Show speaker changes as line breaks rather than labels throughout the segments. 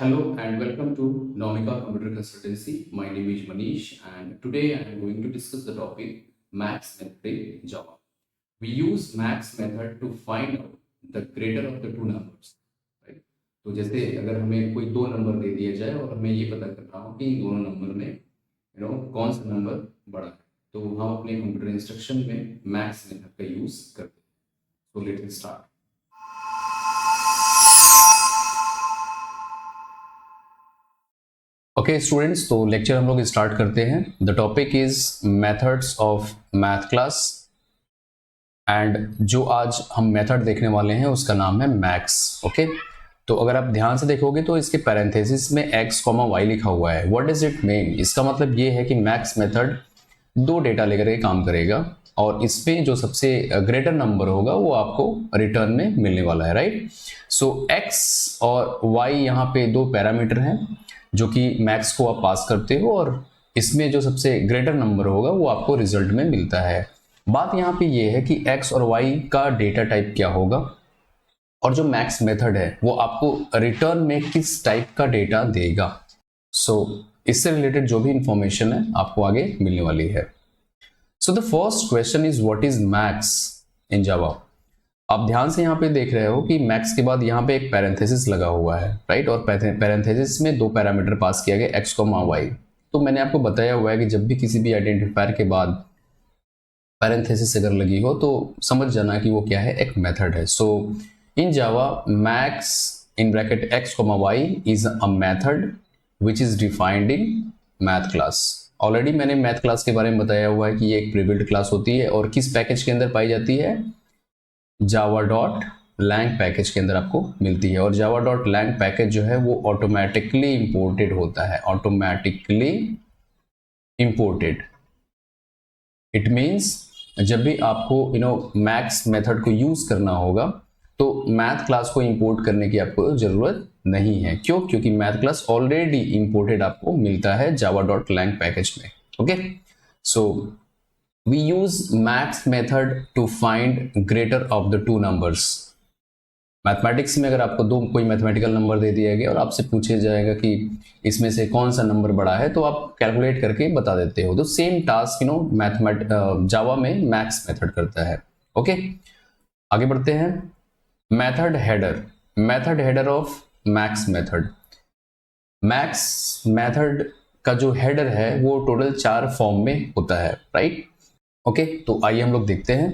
Hello and welcome to Nomika Computer Consultancy. My name is Manish and today I am going to discuss the topic max method in Java. We use max method to find out the greater of the two numbers. Right? तो जैसे अगर हमें कोई दो number दे दिया जाए और हमें ये पता करना हो कि इन दोनों नंबर में कौन सा नंबर बड़ा है तो हम अपने कंप्यूटर इंस्ट्रक्शन में मैक्स मेथड का यूज करते हैं. So let's start. Okay students, तो लेक्चर हम लोग स्टार्ट करते हैं. The topic is methods of math class and जो आज हम मेथड देखने वाले हैं उसका नाम है मैक्स. ओके, तो अगर आप ध्यान से देखोगे तो इसके पैरेंथेसिस में x, y लिखा हुआ है. What does it mean? इसका मतलब ये है कि मैक्स मेथड दो डेटा लेकर के काम करेगा और इसमें जो सबसे ग्रेटर नंबर होगा वो आपको रिटर्न में मिलने वाला है. राइट? सो x और y यहाँ पे दो पैरामीटर हैं जो कि मैक्स को आप पास करते हो और इसमें जो सबसे ग्रेटर नंबर होगा वो आपको रिजल्ट में मिलता है. बात यहाँ पे ये है कि x और y का डेटा टाइप क्या होगा और जो मैक्स मेथड है वो आपको रिटर्न में किस टाइप का डेटा देगा. सो इससे रिलेटेड जो भी इंफॉर्मेशन है आपको आगे मिलने वाली है. So the first question is what is max in Java. आप ध्यान से यहाँ पे देख रहे हो कि मैक्स के बाद यहाँ पे एक पैरेंथेसिस लगा हुआ है. राइट? और पैरेंथेसिस में दो पैरामीटर पास किया गया x, y. तो मैंने आपको बताया हुआ है कि जब भी किसी भी आइडेंटिफायर के बाद पैरेंथेसिस अगर लगी हो तो समझ जाना कि वो क्या है, एक मेथड है. So in Java max in bracket x, y is a method which is defined in math class. Already मैंने मैथ क्लास के बारे में बताया हुआ है कि ये एक प्रीबिल्ट क्लास होती है और किस पैकेज के अंदर पाई जाती है, java.lang पैकेज के अंदर आपको मिलती है. और java.lang पैकेज जो है वो ऑटोमेटिकली इंपोर्टेड होता है. ऑटोमेटिकली इंपोर्टेड इट मींस जब भी आपको मैक्स मेथड को यूज करना होगा तो मैथ क्लास को इंपोर्ट करने की आपको जरूरत नहीं है. क्यों? क्योंकि मैथ क्लास ऑलरेडी इंपोर्टेड आपको मिलता है java.lang पैकेज में. Okay, so we use max method to find greater of the two numbers. Mathematics में अगर आपको दो कोई मैथमेटिकल नंबर दे दिया गया और आपसे पूछा जाएगा कि इसमें से कौन सा नंबर बड़ा है तो आप कैलकुलेट करके बता देते हो. तो सेम टास्क जावा में मैक्स मेथड करता है. ओके, आगे बढ़ते हैं. Method header of max method. Max method का जो हेडर है वो टोटल 4 फॉर्म में होता है. राइट? ओके, तो आइए हम लोग देखते हैं.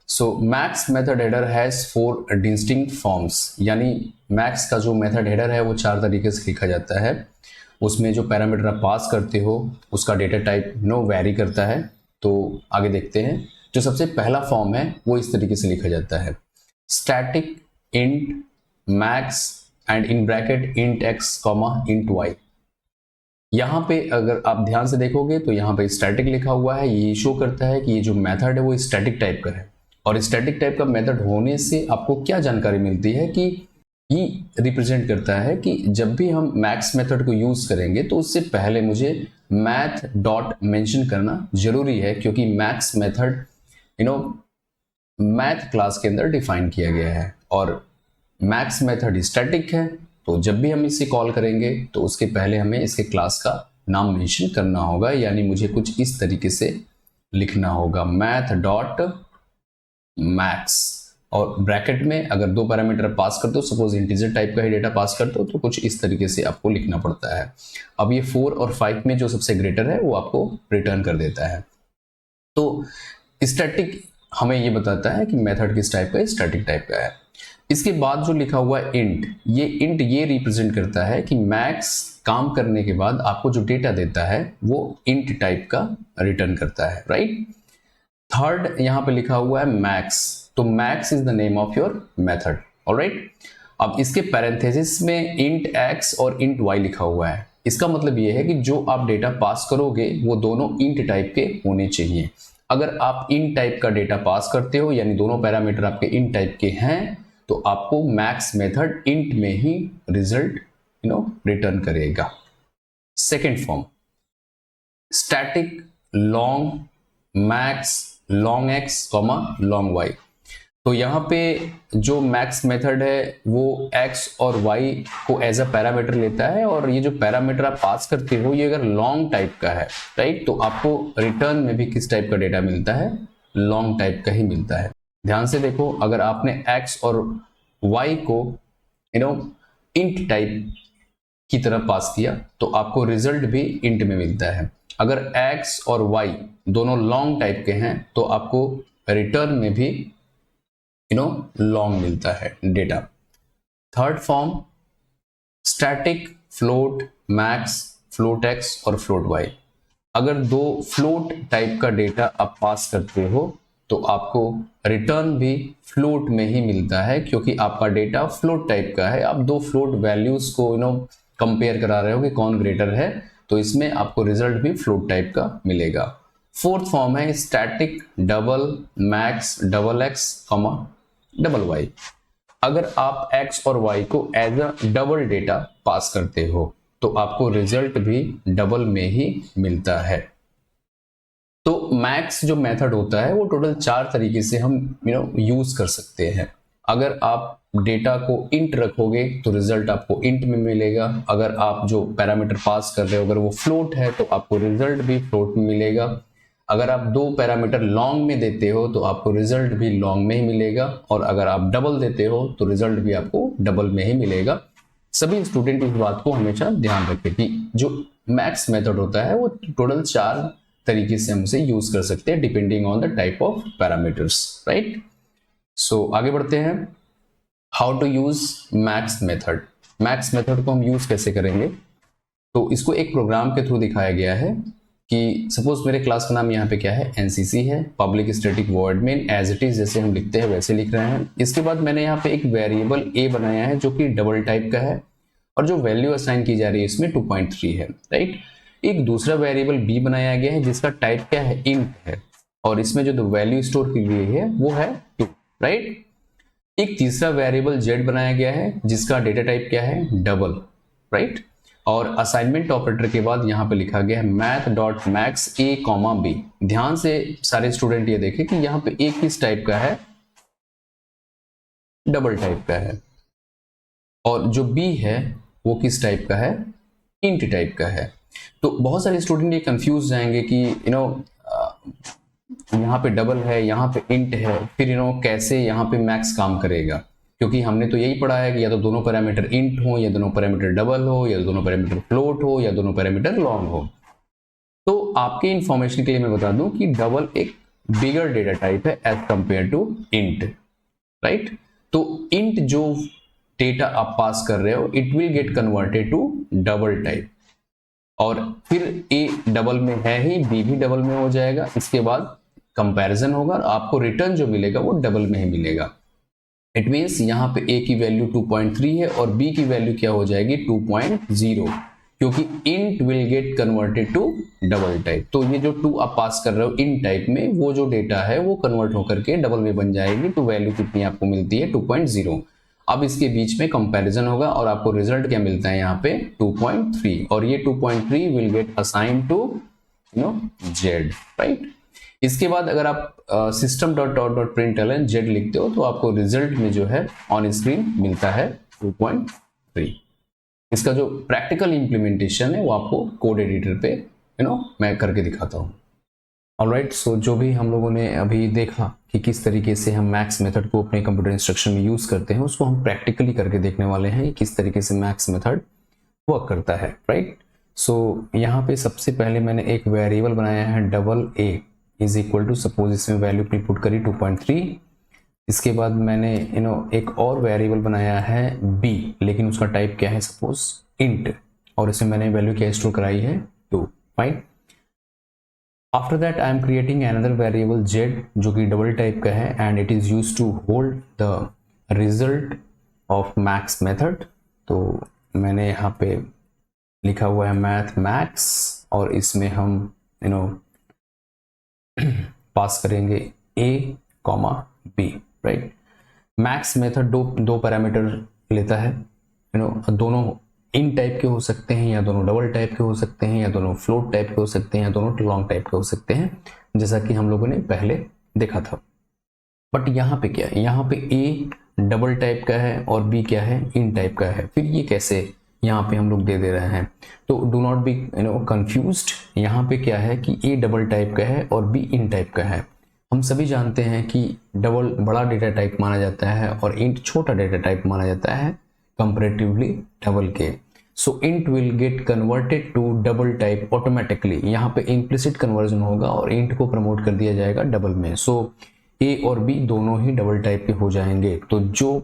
So max method header has 4 distinct forms. यानी मैक्स का जो मेथड हेडर है वो 4 तरीके से लिखा जाता है. उसमें जो पैरामीटर आप पास करते हो उसका डेटा टाइप वैरी करता है. तो आगे देखते हैं. जो सबसे पहला फॉर्म है वो इस तरीके से लिखा जाता है, static int max and in bracket int x, int y. यहाँ पे अगर आप ध्यान से देखोगे तो यहाँ पे स्टैटिक लिखा हुआ है. ये शो करता है कि ये जो मेथड है वो स्टैटिक टाइप का है. और स्टैटिक टाइप का मेथड होने से आपको क्या जानकारी मिलती है कि ये रिप्रेजेंट करता है कि जब भी हम मैक्स मेथड को यूज करेंगे तो उससे पहले मुझे मैथ डॉट मेंशन करना जरूरी है, क्योंकि मैक्स मेथड मैथ क्लास के अंदर डिफाइन किया गया है और मैक्स मेथड स्टैटिक है. तो जब भी हम इसे कॉल करेंगे तो उसके पहले हमें इसके क्लास का नाम मेंशन करना होगा. यानी मुझे कुछ इस तरीके से लिखना होगा, मैथ डॉट मैक्स. और ब्रैकेट में अगर दो पैरामीटर पास करते हो, सपोज इंटीजर टाइप का ही डेटा पास करते हो, तो कुछ इस तरीके से आपको लिखना पड़ता है. अब ये 4 और 5 में जो सबसे ग्रेटर है वो आपको रिटर्न कर देता है. तो स्टैटिक हमें ये बताता है कि मेथड किस टाइप का, स्टैटिक टाइप का है. इसके बाद जो लिखा हुआ है इंट, ये रिप्रेजेंट करता है कि मैक्स काम करने के बाद आपको जो डेटा देता है वो इंट टाइप का रिटर्न करता है. राइट? थर्ड यहाँ पे लिखा हुआ है मैक्स. तो max is the name of your method. Alright? अब इसके पैरेंथेसिस में इंट x और इंट y लिखा हुआ है. इसका मतलब ये है कि जो आप डेटा पास करोगे वो दोनों इंट टाइप के होने चाहिए. अगर आप इंट टाइप का डेटा पास करते हो यानी दोनों पैरामीटर आपके इंट टाइप के हैं तो आपको मैक्स मेथड इंट में ही रिजल्ट रिटर्न करेगा. Second form, static long max long x, long y. तो यहाँ पे जो मैक्स मेथड है वो x और y को एज अ पैरामीटर लेता है, और ये जो पैरामीटर आप पास करते हो ये अगर लॉन्ग टाइप का है, राइट, तो आपको रिटर्न में भी किस टाइप का डेटा मिलता है, लॉन्ग टाइप का ही मिलता है। ध्यान से देखो, अगर आपने x और y को इंट टाइप की तरह पास किया तो आपको रिजल्ट भी इंट में मिलता है। अगर x और y दोनों लॉन्ग टाइप के हैं तो आपको रिटर्न में भी लॉन्ग मिलता है data. Third form, static, float, max, float x और फ्लोट वाई। अगर दो फ्लोट टाइप का डेटा आप पास करते हो तो आपको रिटर्न भी फ्लोट में ही मिलता है, क्योंकि आपका डेटा फ्लोट टाइप का है। आप दो फ्लोट वैल्यूज को कंपेयर करा रहे हो कि कौन ग्रेटर है, तो इसमें आपको रिजल्ट भी फ्लोट टाइप का मिलेगा। फोर्थ फॉर्म है static, double, max, double x, double y. अगर आप x और y को as a double data pass करते हो तो आपको रिजल्ट भी डबल में ही मिलता है। तो मैक्स जो मेथड होता है वो टोटल 4 तरीके से हम यूज कर सकते हैं। अगर आप डेटा को इंट रखोगे तो रिजल्ट आपको इंट में मिलेगा। अगर आप जो पैरामीटर पास कर रहे हो अगर वो फ्लोट है तो आपको रिजल्ट भी फ्लोट में मिलेगा। अगर आप दो पैरामीटर लॉन्ग में देते हो तो आपको रिजल्ट भी लॉन्ग में ही मिलेगा, और अगर आप डबल देते हो तो रिजल्ट भी आपको डबल में ही मिलेगा। सभी स्टूडेंट इस बात को हमेशा ध्यान रखें कि जो मैक्स मेथड होता है वो टोटल 4 तरीके से हम उसे यूज कर सकते हैं depending on the type of parameters, right. So आगे बढ़ते हैं, how to use max method. Max method को हम यूज कैसे करेंगे, तो इसको एक प्रोग्राम के थ्रू दिखाया गया है कि सपोज मेरे क्लास का नाम यहाँ पे क्या है, एनसीसी है, public static void main as it is जैसे हम लिखते हैं वैसे लिख रहे हैं। इसके बाद मैंने यहाँ पे एक वेरिएबल ए बनाया है जो कि डबल टाइप का है, और जो वैल्यू असाइन की जा रही है इसमें 2.3 है, राइट। एक दूसरा वेरिएबल बी बनाया गया है जिसका टाइप क्या है, इंट है, और इसमें जो वैल्यू स्टोर की गई है वो है 2, राइट। एक तीसरा वेरिएबल जेड बनाया गया है जिसका डेटा टाइप क्या है, डबल, राइट। और असाइनमेंट ऑपरेटर के बाद यहां पे लिखा गया है मैथ डॉट मैक्स ए कॉमा बी। ध्यान से सारे स्टूडेंट ये देखें कि यहां पे ए किस टाइप का है, डबल टाइप का है, और जो बी है वो किस टाइप का है, इंट टाइप का है। तो बहुत सारे स्टूडेंट ये कंफ्यूज जाएंगे कि यहाँ पे डबल है, यहाँ पे इंट है, फिर कैसे यहाँ पे मैक्स काम करेगा, क्योंकि हमने तो यही पढ़ा है कि या तो दोनों पैरामीटर इंट हो, या दोनों पैरामीटर डबल हो, या दोनों पैरामीटर फ्लोट हो, या दोनों पैरामीटर लॉन्ग हो। तो आपके इंफॉर्मेशन के लिए मैं बता दूं कि डबल एक बिगर डेटा टाइप है as compare to int, right. तो इंट जो डेटा आप पास कर रहे हो it will get converted to double type, और फिर ए डबल में है ही, बी भी डबल में हो जाएगा। इसके बाद कंपैरिजन होगा और आपको रिटर्न जो मिलेगा वो डबल में ही मिलेगा। इट मीन्स यहाँ पे a की वैल्यू 2.3 है और b की वैल्यू क्या हो जाएगी 2.0, क्योंकि int will get converted to double type. तो ये जो 2 आप पास कर रहे हो int टाइप में, वो जो डेटा है वो कन्वर्ट होकर के डबल में बन जाएगी। तो वैल्यू कितनी आपको मिलती है 2.0। अब इसके बीच में कंपैरिजन होगा और आपको रिजल्ट क्या मिलता है यहाँ पे 2.3, और ये 2.3 will get assign to z, right. इसके बाद अगर आप system dot dot dot println z लिखते हो तो आपको रिजल्ट में जो है ऑन स्क्रीन मिलता है 2.3। इसका जो प्रैक्टिकल इंप्लीमेंटेशन है वो आपको कोड एडिटर पे मैं करके दिखाता हूँ। ऑलराइट, सो जो भी हम लोगों ने अभी देखा कि किस तरीके से हम मैक्स मेथड को अपने कंप्यूटर इंस्ट्रक्शन में यूज करते हैं, उसको हम प्रैक्टिकली करके देखने वाले हैं किस तरीके से मैक्स मेथड वर्क करता है, राइट। सो यहाँ पे सबसे पहले मैंने एक वेरिएबल बनाया है double a is equal to, suppose इसमें वैल्यू अपनी पुट करी 2.3। इसके बाद मैंने एक और वेरिएबल बनाया है b, लेकिन उसका टाइप क्या है, सपोज इंट, और इसमें मैंने वैल्यू क्या स्टोर कराई है 2, fine. After that I am creating another variable z जो कि डबल टाइप का है and it is used to hold the result of max method. तो मैंने यहाँ पे लिखा हुआ है मैथ मैक्स, और इसमें हम पास करेंगे a, b, right. Max method दो पैरामीटर लेता है, दोनों इन टाइप के हो सकते हैं, या दोनों डबल टाइप के हो सकते हैं, या दोनों फ्लोट टाइप के हो सकते हैं, या दोनों लॉन्ग टाइप के हो सकते हैं, जैसा कि हम लोगों ने पहले देखा था। बट यहाँ पे क्या है, यहाँ पे ए डबल टाइप का है और बी क्या है, इन टाइप का है। फिर ये कैसे यहाँ पे हम लोग दे रहे हैं? तो डू नॉट बी कंफ्यूज्ड। यहाँ पे क्या है कि ए डबल टाइप का है और बी इन टाइप का है। हम सभी जानते हैं कि डबल बड़ा डेटा टाइप माना जाता है और इंट छोटा डेटा टाइप माना जाता है कंपैरेटिवली डबल के। So int will get converted to double type automatically. यहाँ पे इम्प्लिसिट कन्वर्जन होगा और इंट को प्रमोट कर दिया जाएगा डबल में। सो ए और बी दोनों ही डबल टाइप के हो जाएंगे। तो जो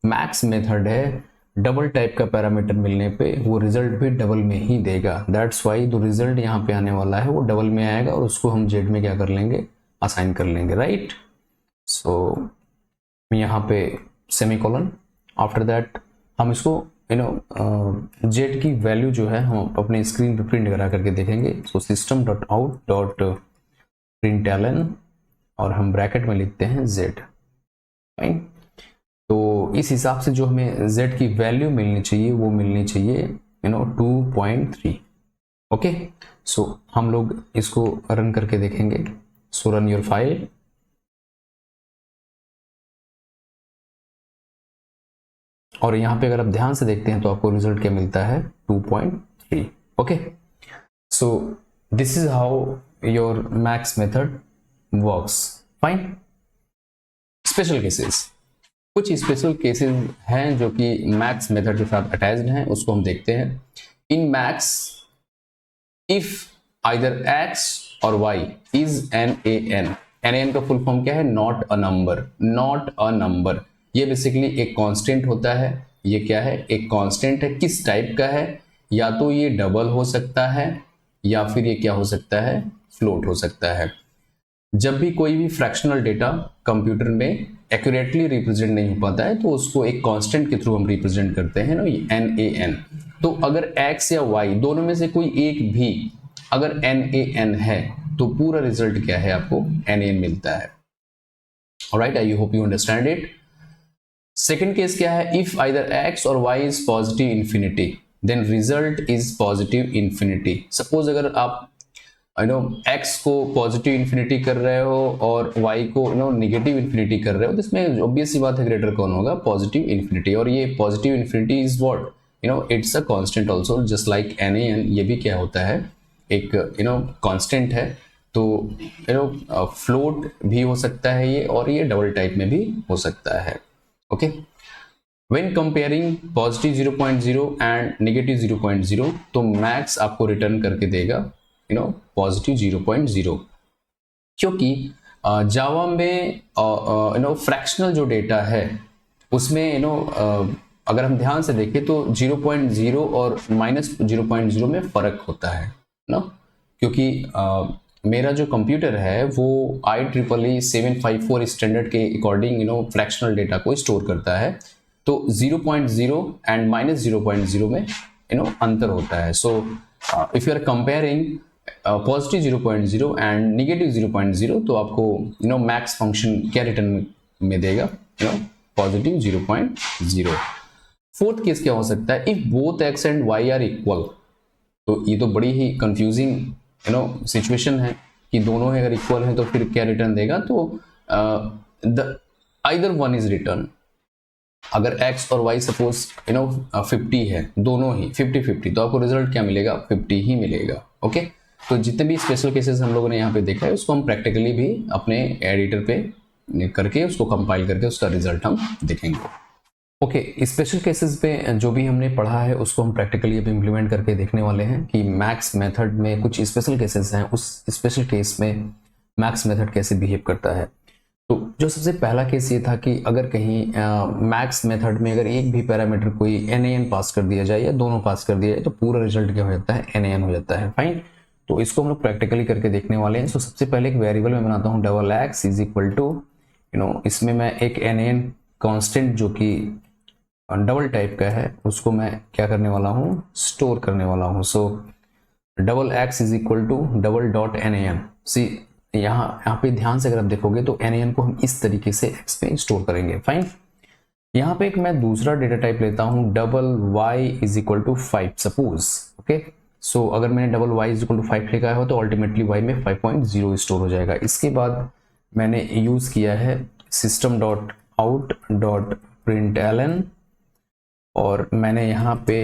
मैक्स मेथड है, डबल टाइप का पैरामीटर मिलने पे वो रिजल्ट भी डबल में ही देगा। दैट्स वाई जो रिजल्ट यहाँ पे आने वाला है वो डबल में आएगा और उसको हम जेड में क्या कर लेंगे, असाइन कर लेंगे, राइट। सो यहाँ पे सेमीकोलन, आफ्टर दैट हम इसको जेड की वैल्यू जो है हम अपने स्क्रीन पे प्रिंट करा करके देखेंगे। So system dot out dot println और हम ब्रैकेट में लिखते हैं जेड, फाइन। तो इस हिसाब से जो हमें z की वैल्यू मिलनी चाहिए वो मिलनी चाहिए 2.3। ओके, सो हम लोग इसको रन करके देखेंगे। सो रन योर फाइल। और यहाँ पे अगर आप ध्यान से देखते हैं तो आपको रिजल्ट क्या मिलता है, 2.3। Okay, so this is how your max method works, fine. Special cases, कुछ स्पेशल केसेस हैं जो कि मैक्स मेथड के साथ अटैच्ड हैं, उसको हम देखते हैं। इन मैक्स इफ आइदर एक्स और वाई इज NaN का फुल फॉर्म क्या है, not a number. Not a number ये बेसिकली एक कांस्टेंट होता है। ये क्या है, एक कांस्टेंट है। किस टाइप का है, या तो ये डबल हो सकता है या फिर ये क्या हो सकता है, फ्लोट हो सकता है। जब भी कोई भी फ्रैक्शनल डेटा कंप्यूटर में एक्यूरेटली रिप्रेजेंट नहीं हो पाता है तो उसको एक कांस्टेंट के थ्रू हम रिप्रेजेंट करते हैं ना, NaN। तो अगर x या y दोनों में से कोई एक भी अगर NaN है तो पूरा रिजल्ट क्या है, आपको NaN मिलता है। Alright, I hope you understand it. Second case क्या है, इफ आइदर x और y is positive infinity then result is positive infinity. Suppose अगर आप x को पॉजिटिव इन्फिनिटी कर रहे हो और y को नेगेटिव इन्फिनिटी कर रहे हो, तो इसमें ऑब्वियस सी बात है ग्रेटर कौन होगा, पॉजिटिव इन्फिनिटी। और ये positive infinity is what, it's a constant also, just like NaN। ये भी क्या होता है, एक कांस्टेंट है। तो फ्लोट भी हो सकता है ये, और ये डबल टाइप में भी हो सकता है। Okay, when comparing positive 0.0 and negative 0.0 तो मैक्स आपको रिटर्न करके देगा पॉजिटिव 0.0, क्योंकि जावा में फ्रैक्शनल जो डेटा है उसमें अगर हम ध्यान से देखें तो 0.0 और -0.0 में फर्क होता है ना, क्योंकि मेरा जो कंप्यूटर है वो IEEE 754 स्टैंडर्ड के अकॉर्डिंग फ्रैक्शनल डेटा को स्टोर करता है। तो 0.0 एंड -0.0 में अंतर होता है। So if you are comparing positive 0.0 and negative 0.0 तो आपको मैक्स फंक्शन क्या रिटर्न में देगा, पॉजिटिव 0.0। फोर्थ केस क्या हो सकता है, if both x and y are equal. तो ये तो बड़ी ही कंफ्यूजिंग सिचुएशन है कि दोनों अगर इक्वल है तो फिर क्या रिटर्न देगा, तो आइदर वन इज रिटर्न। अगर x और y सपोज 50 है, दोनों ही 50-50, तो आपको रिजल्ट क्या मिलेगा, 50 ही मिलेगा। ओके, तो जितने भी स्पेशल केसेस हम लोगों ने यहाँ पे देखा है उसको हम प्रैक्टिकली भी अपने एडिटर पे करके उसको कंपाइल करके उसका रिजल्ट हम देखेंगे। ओके, स्पेशल केसेस पे जो भी हमने पढ़ा है उसको हम प्रैक्टिकली अब इम्प्लीमेंट करके देखने वाले हैं कि मैक्स मेथड में कुछ स्पेशल केसेस हैं, उस स्पेशल केस में मैक्स मेथड कैसे बिहेव करता है। तो जो सबसे पहला केस ये था कि अगर कहीं मैक्स मेथड में अगर एक भी पैरामीटर कोई NaN पास कर दिया जाए या दोनों पास कर दिया जाए तो पूरा रिजल्ट क्या हो जाता है, NaN हो जाता है, फाइन। तो इसको हम लोग प्रैक्टिकली करके देखने वाले हैं। तो सबसे पहले एक वेरिएबल में बनाता हूँ double x is equal to इसमें मैं एक NaN कांस्टेंट जो कि डबल टाइप का है उसको मैं क्या करने वाला हूँ, स्टोर करने वाला हूँ। So double x is equal to double dot NaN। See यहाँ पे ध्यान से अगर आप देखोगे तो NaN को हम इस तरीके से x पे स्टोर करेंगे, फाइन। यहाँ पे एक मैं दूसरा डेटा टाइप लेता हूँ double y is equal to 5 suppose. Okay, so अगर मैंने double y is equal to 5 लिखा है तो अल्टीमेटली y में 5.0 स्टोर हो जाएगा। इसके बाद मैंने यूज किया है system dot out dot println, और मैंने यहाँ पे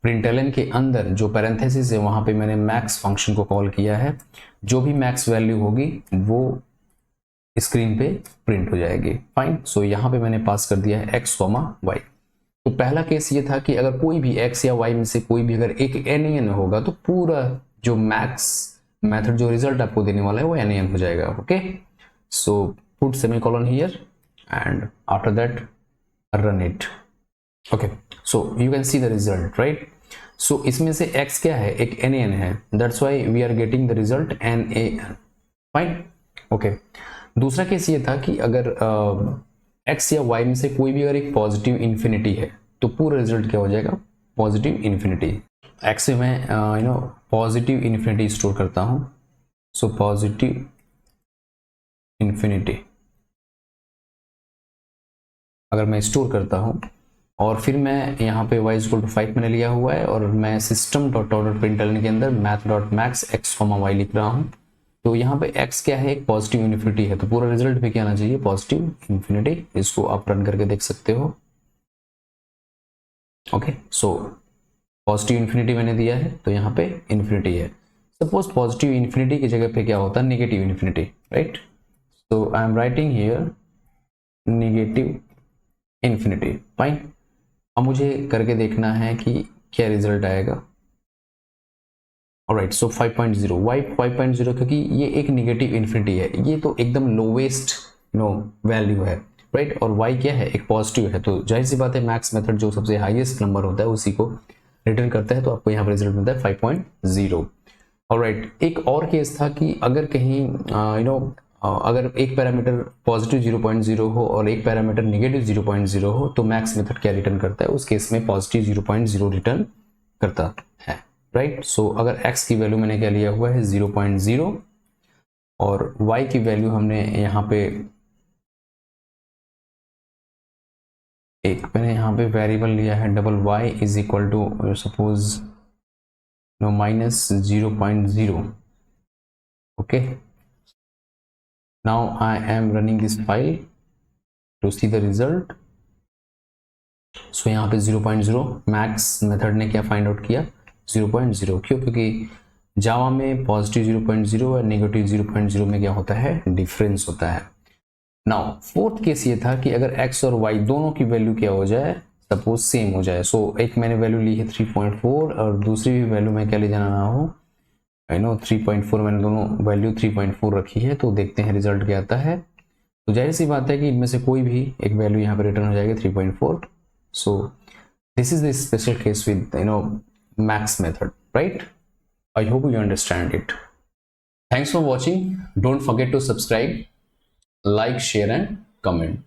println के अंदर जो पैरेंथेसिस है वहाँ पे मैंने मैक्स फंक्शन को कॉल किया है। जो भी मैक्स वैल्यू होगी वो स्क्रीन पे प्रिंट हो जाएगी। फाइन। सो यहाँ पे मैंने पास कर दिया है x, y। तो पहला केस ये था कि अगर कोई भी x या y में से कोई भी अगर एक NaN होगा तो पूरा जो मैक्स मेथड जो रिजल्ट आपको देने वाला है वो NaN हो जाएगा। Okay, so put semicolon here and after that run it. Okay, so you can see the result, right. So इसमें से x क्या है, एक NaN है, that's why we are getting the result NaN। Fine. Okay, दूसरा case ये था कि अगर x या y में से कोई भी अगर एक पॉजिटिव इन्फिनिटी है तो पूरा रिजल्ट क्या हो जाएगा, पॉजिटिव इन्फिनिटी। x में मैं पॉजिटिव इन्फिनिटी स्टोर करता हूं, सो पॉजिटिव इन्फिनिटी अगर मैं स्टोर करता हूं और फिर मैं यहाँ पे y = 5 मैंने लिया हुआ है और मैं सिस्टम डॉट आउट प्रिंटलन के अंदर math dot max x, y लिख रहा हूँ। तो यहाँ पे x क्या है, एक पॉजिटिव इन्फिनिटी है, तो पूरा रिजल्ट पे क्या आना चाहिए, पॉजिटिव इन्फिनिटी। इसको आप रन करके देख सकते हो। ओके, सो पॉजिटिव इन्फिनिटी मैंने दिया है तो यहाँ पे इन्फिनिटी है। सपोज पॉजिटिव इन्फिनिटी की जगह पे क्या होता है, negative infinity, right. So I am writing here negative infinity. Fine. अब मुझे करके देखना है कि क्या रिजल्ट आएगा। ऑलराइट, सो 5.0 y 5.0 क्योंकि ये एक नेगेटिव इन्फिनिटी है, ये तो एकदम लोवेस्ट वैल्यू है, राइट। और y क्या है, एक पॉजिटिव है, तो जाहिर सी बात है मैक्स मेथड जो सबसे हाईएस्ट नंबर होता है उसी को रिटर्न करता है, तो आपको यहाँ पर रिजल्ट मिलता है 5.0। ऑलराइट, एक और केस था कि अगर कहीं अगर एक पैरामीटर पॉजिटिव 0.0 हो और एक पैरामीटर नेगेटिव 0.0 हो तो मैक्स मेथड क्या रिटर्न करता है, उस केस में पॉजिटिव 0.0 रिटर्न करता है, राइट। सो अगर x की वैल्यू मैंने क्या लिया हुआ है 0.0 और y की वैल्यू हमने यहाँ पे मैंने यहाँ पे वेरिएबल लिया है double y = suppose -0.0। Okay, now I am running this file to see the result। सो यहाँ पे 0.0 मैक्स मेथड ने क्या फाइंड आउट किया, 0.0। क्यों, क्योंकि जावा में पॉजिटिव 0.0 और नेगेटिव 0.0 में क्या होता है, डिफरेंस होता है। नाउ फोर्थ केस ये था कि अगर x और y दोनों की वैल्यू क्या हो जाए, सपोज सेम हो जाए। सो एक मैंने वैल्यू ली है 3.4 और दूसरी भी वैल्यू मैं क्या ले जाना ना हो, 3.4, मैंने दोनों वैल्यू 3.4 रखी है, तो देखते हैं रिजल्ट क्या आता है। तो जाहिर सी बात है कि इनमें से कोई भी एक वैल्यू यहाँ पे रिटर्न हो जाएगी 3.4। So this is the special case with max method, right? I hope you understand it. Thanks for watching. Don't forget to subscribe, like, share and comment.